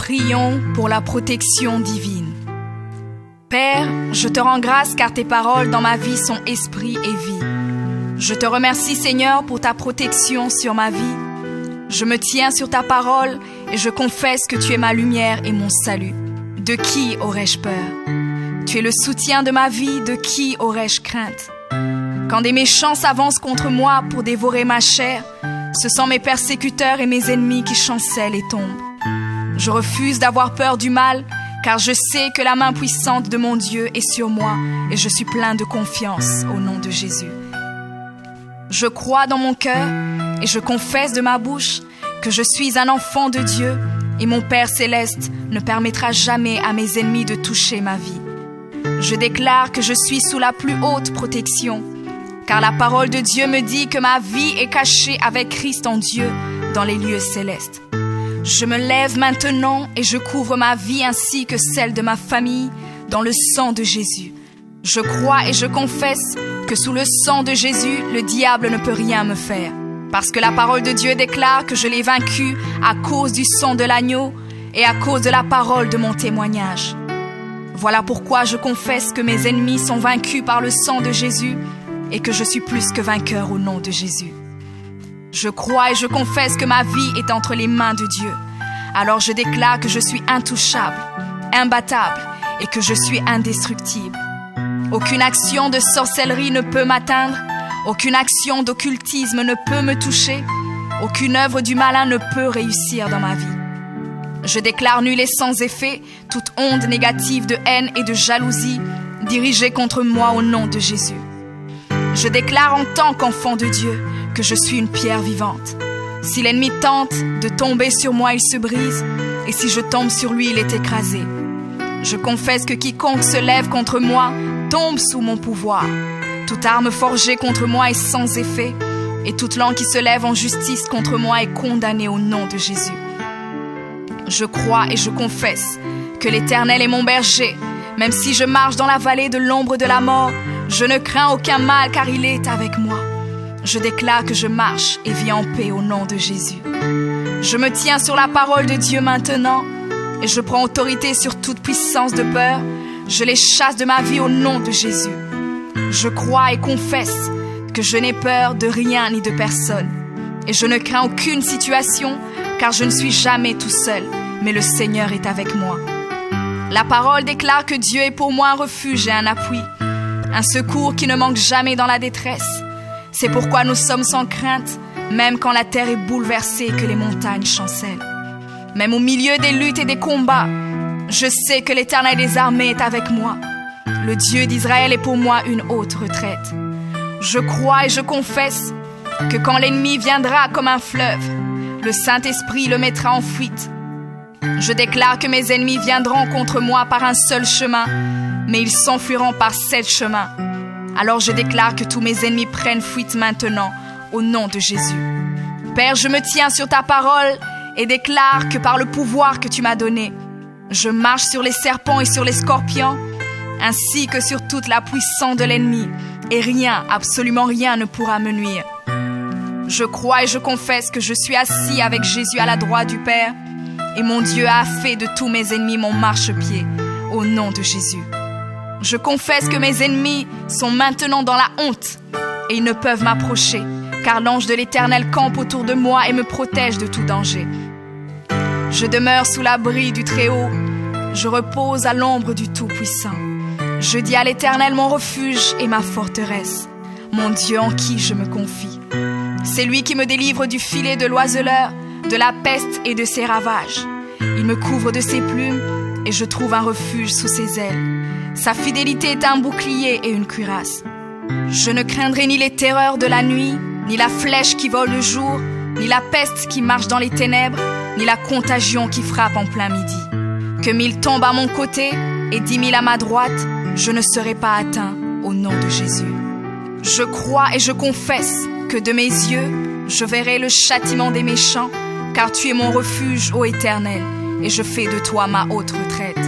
Prions pour la protection divine. Père, je te rends grâce car tes paroles dans ma vie sont esprit et vie. Je te remercie Seigneur pour ta protection sur ma vie. Je me tiens sur ta parole et je confesse que tu es ma lumière et mon salut. De qui aurais-je peur? Tu es le soutien de ma vie, de qui aurais-je crainte? Quand des méchants s'avancent contre moi pour dévorer ma chair, ce sont mes persécuteurs et mes ennemis qui chancellent et tombent. Je refuse d'avoir peur du mal, car je sais que la main puissante de mon Dieu est sur moi et je suis plein de confiance au nom de Jésus. Je crois dans mon cœur et je confesse de ma bouche que je suis un enfant de Dieu et mon Père céleste ne permettra jamais à mes ennemis de toucher ma vie. Je déclare que je suis sous la plus haute protection, car la parole de Dieu me dit que ma vie est cachée avec Christ en Dieu dans les lieux célestes. Je me lève maintenant et je couvre ma vie ainsi que celle de ma famille dans le sang de Jésus. Je crois et je confesse que sous le sang de Jésus, le diable ne peut rien me faire. Parce que la parole de Dieu déclare que je l'ai vaincu à cause du sang de l'agneau et à cause de la parole de mon témoignage. Voilà pourquoi je confesse que mes ennemis sont vaincus par le sang de Jésus et que je suis plus que vainqueur au nom de Jésus. Je crois et je confesse que ma vie est entre les mains de Dieu. Alors je déclare que je suis intouchable, imbattable et que je suis indestructible. Aucune action de sorcellerie ne peut m'atteindre, aucune action d'occultisme ne peut me toucher, aucune œuvre du malin ne peut réussir dans ma vie. Je déclare nul et sans effet toute onde négative de haine et de jalousie dirigée contre moi au nom de Jésus. Je déclare en tant qu'enfant de Dieu que je suis une pierre vivante. Si l'ennemi tente de tomber sur moi, il se brise, et si je tombe sur lui, il est écrasé. Je confesse que quiconque se lève contre moi tombe sous mon pouvoir. Toute arme forgée contre moi est sans effet, et toute langue qui se lève en justice contre moi est condamnée au nom de Jésus. Je crois et je confesse que l'Éternel est mon berger. Même si je marche dans la vallée de l'ombre de la mort, je ne crains aucun mal car il est avec moi. Je déclare que je marche et vis en paix au nom de Jésus. Je me tiens sur la parole de Dieu maintenant et je prends autorité sur toute puissance de peur. Je les chasse de ma vie au nom de Jésus. Je crois et confesse que je n'ai peur de rien ni de personne. Et je ne crains aucune situation car je ne suis jamais tout seul, mais le Seigneur est avec moi. La parole déclare que Dieu est pour moi un refuge et un appui, un secours qui ne manque jamais dans la détresse. C'est pourquoi nous sommes sans crainte, même quand la terre est bouleversée et que les montagnes chancellent. Même au milieu des luttes et des combats, je sais que l'Éternel des armées est avec moi. Le Dieu d'Israël est pour moi une haute retraite. Je crois et je confesse que quand l'ennemi viendra comme un fleuve, le Saint-Esprit le mettra en fuite. Je déclare que mes ennemis viendront contre moi par un seul chemin, mais ils s'enfuiront par 7 chemins. Alors je déclare que tous mes ennemis prennent fuite maintenant, au nom de Jésus. Père, je me tiens sur ta parole et déclare que par le pouvoir que tu m'as donné, je marche sur les serpents et sur les scorpions, ainsi que sur toute la puissance de l'ennemi, et rien, absolument rien ne pourra me nuire. Je crois et je confesse que je suis assis avec Jésus à la droite du Père, et mon Dieu a fait de tous mes ennemis mon marchepied, au nom de Jésus. Je confesse que mes ennemis sont maintenant dans la honte, et ils ne peuvent m'approcher, car l'ange de l'Éternel campe autour de moi et me protège de tout danger. Je demeure sous l'abri du Très-Haut, je repose à l'ombre du Tout-Puissant. Je dis à l'Éternel mon refuge et ma forteresse, mon Dieu en qui je me confie. C'est lui qui me délivre du filet de l'oiseleur, de la peste et de ses ravages. Il me couvre de ses plumes et je trouve un refuge sous ses ailes. Sa fidélité est un bouclier et une cuirasse. Je ne craindrai ni les terreurs de la nuit, ni la flèche qui vole le jour, ni la peste qui marche dans les ténèbres, ni la contagion qui frappe en plein midi. Que 1000 tombent à mon côté et 10 000 à ma droite, je ne serai pas atteint au nom de Jésus. Je crois et je confesse que de mes yeux, je verrai le châtiment des méchants, car tu es mon refuge, ô Éternel, et je fais de toi ma haute retraite.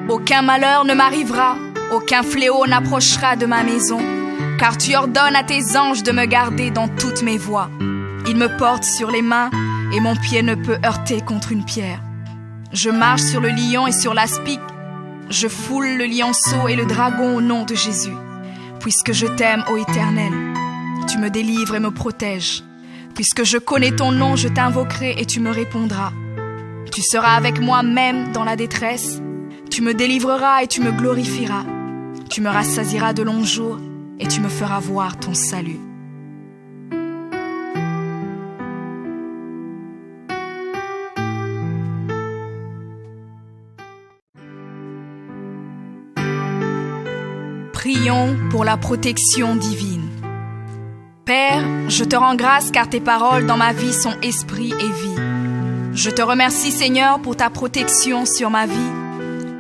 Aucun malheur ne m'arrivera, aucun fléau n'approchera de ma maison, car tu ordonnes à tes anges de me garder dans toutes mes voies. Ils me portent sur les mains, et mon pied ne peut heurter contre une pierre. Je marche sur le lion et sur l'aspic. Je foule le lionceau et le dragon au nom de Jésus. Puisque je t'aime, ô Éternel, tu me délivres et me protèges. Puisque je connais ton nom, je t'invoquerai et tu me répondras. Tu seras avec moi même dans la détresse. Tu me délivreras et tu me glorifieras. Tu me rassasieras de longs jours et tu me feras voir ton salut. Prions pour la protection divine. Père, je te rends grâce car tes paroles dans ma vie sont esprit et vie. Je te remercie Seigneur pour ta protection sur ma vie.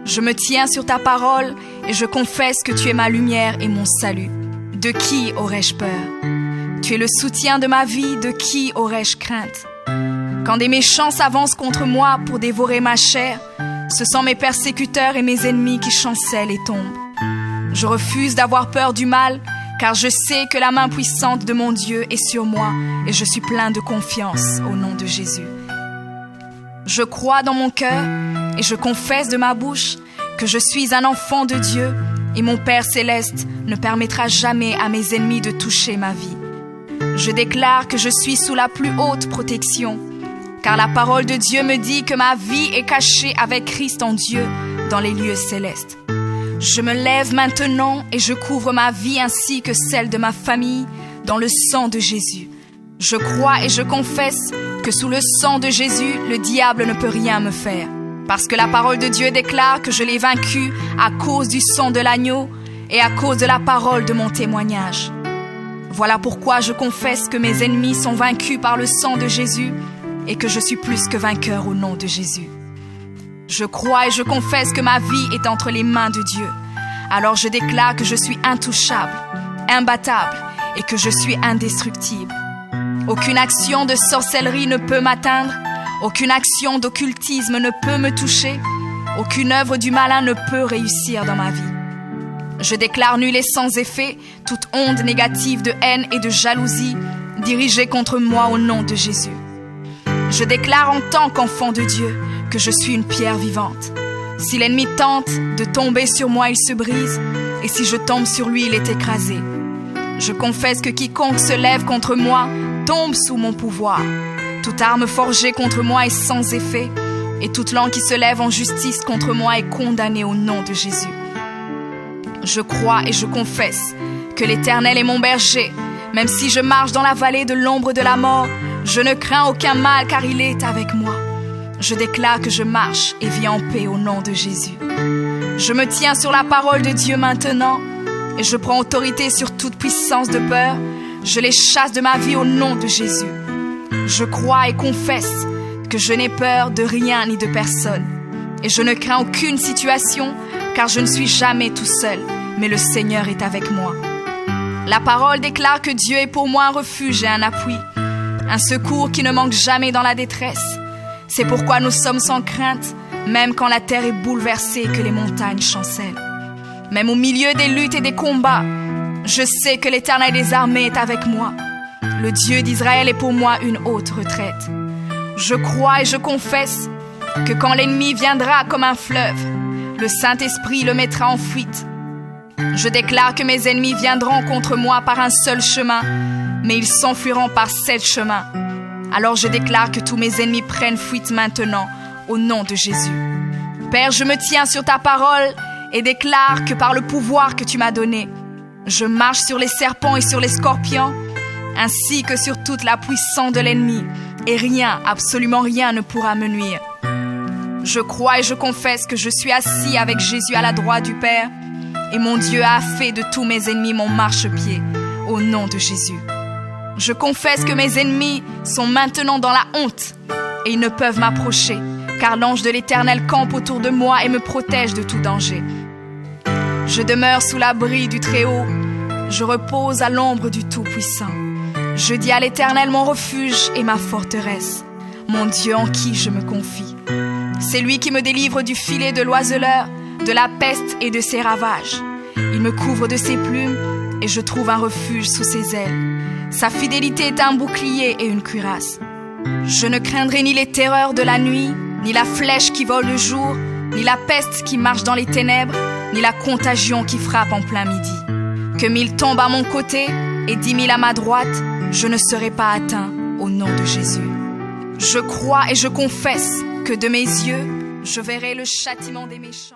Je me tiens sur ta parole et je confesse que tu es ma lumière et mon salut. De qui aurais-je peur? Tu es le soutien de ma vie, de qui aurais-je crainte? Quand des méchants s'avancent contre moi pour dévorer ma chair, ce sont mes persécuteurs et mes ennemis qui chancellent et tombent. Je refuse d'avoir peur du mal, car je sais que la main puissante de mon Dieu est sur moi et je suis plein de confiance au nom de Jésus. Je crois dans mon cœur et je confesse de ma bouche que je suis un enfant de Dieu et mon Père céleste ne permettra jamais à mes ennemis de toucher ma vie. Je déclare que je suis sous la plus haute protection, car la parole de Dieu me dit que ma vie est cachée avec Christ en Dieu dans les lieux célestes. Je me lève maintenant et je couvre ma vie ainsi que celle de ma famille dans le sang de Jésus. Je crois et je confesse que sous le sang de Jésus, le diable ne peut rien me faire. Parce que la parole de Dieu déclare que je l'ai vaincu à cause du sang de l'agneau et à cause de la parole de mon témoignage. Voilà pourquoi je confesse que mes ennemis sont vaincus par le sang de Jésus et que je suis plus que vainqueur au nom de Jésus. Je crois et je confesse que ma vie est entre les mains de Dieu. Alors je déclare que je suis intouchable, imbattable et que je suis indestructible. Aucune action de sorcellerie ne peut m'atteindre, aucune action d'occultisme ne peut me toucher, aucune œuvre du malin ne peut réussir dans ma vie. Je déclare nul et sans effet toute onde négative de haine et de jalousie dirigée contre moi au nom de Jésus. Je déclare en tant qu'enfant de Dieu que je suis une pierre vivante. Si l'ennemi tente de tomber sur moi, il se brise, et si je tombe sur lui, il est écrasé. Je confesse que quiconque se lève contre moi tombe sous mon pouvoir. Toute arme forgée contre moi est sans effet, et toute langue qui se lève en justice contre moi est condamnée au nom de Jésus. Je crois et je confesse que l'Éternel est mon berger. Même si je marche dans la vallée de l'ombre de la mort, je ne crains aucun mal car il est avec moi. Je déclare que je marche et vis en paix au nom de Jésus. Je me tiens sur la parole de Dieu maintenant et je prends autorité sur toute puissance de peur. Je les chasse de ma vie au nom de Jésus. Je crois et confesse que je n'ai peur de rien ni de personne. Et je ne crains aucune situation car je ne suis jamais tout seul, mais le Seigneur est avec moi. La parole déclare que Dieu est pour moi un refuge et un appui, un secours qui ne manque jamais dans la détresse. C'est pourquoi nous sommes sans crainte, même quand la terre est bouleversée et que les montagnes chancellent. Même au milieu des luttes et des combats, je sais que l'Éternel des armées est avec moi. Le Dieu d'Israël est pour moi une haute retraite. Je crois et je confesse que quand l'ennemi viendra comme un fleuve, le Saint-Esprit le mettra en fuite. Je déclare que mes ennemis viendront contre moi par un seul chemin, mais ils s'enfuiront par 7 chemins. Alors je déclare que tous mes ennemis prennent fuite maintenant, au nom de Jésus. Père, je me tiens sur ta parole et déclare que par le pouvoir que tu m'as donné, je marche sur les serpents et sur les scorpions, ainsi que sur toute la puissance de l'ennemi, et rien, absolument rien ne pourra me nuire. Je crois et je confesse que je suis assis avec Jésus à la droite du Père, et mon Dieu a fait de tous mes ennemis mon marchepied, au nom de Jésus. Je confesse que mes ennemis sont maintenant dans la honte, et ils ne peuvent m'approcher, car l'ange de l'Éternel campe autour de moi et me protège de tout danger. Je demeure sous l'abri du Très-Haut, je repose à l'ombre du Tout-Puissant. Je dis à l'Éternel mon refuge et ma forteresse, mon Dieu en qui je me confie. C'est lui qui me délivre du filet de l'oiseleur, de la peste et de ses ravages. Il me couvre de ses plumes et je trouve un refuge sous ses ailes. Sa fidélité est un bouclier et une cuirasse. Je ne craindrai ni les terreurs de la nuit, ni la flèche qui vole le jour, ni la peste qui marche dans les ténèbres, ni la contagion qui frappe en plein midi. Que 1000 tombent à mon côté et 10 000 à ma droite, je ne serai pas atteint au nom de Jésus. Je crois et je confesse que de mes yeux, je verrai le châtiment des méchants.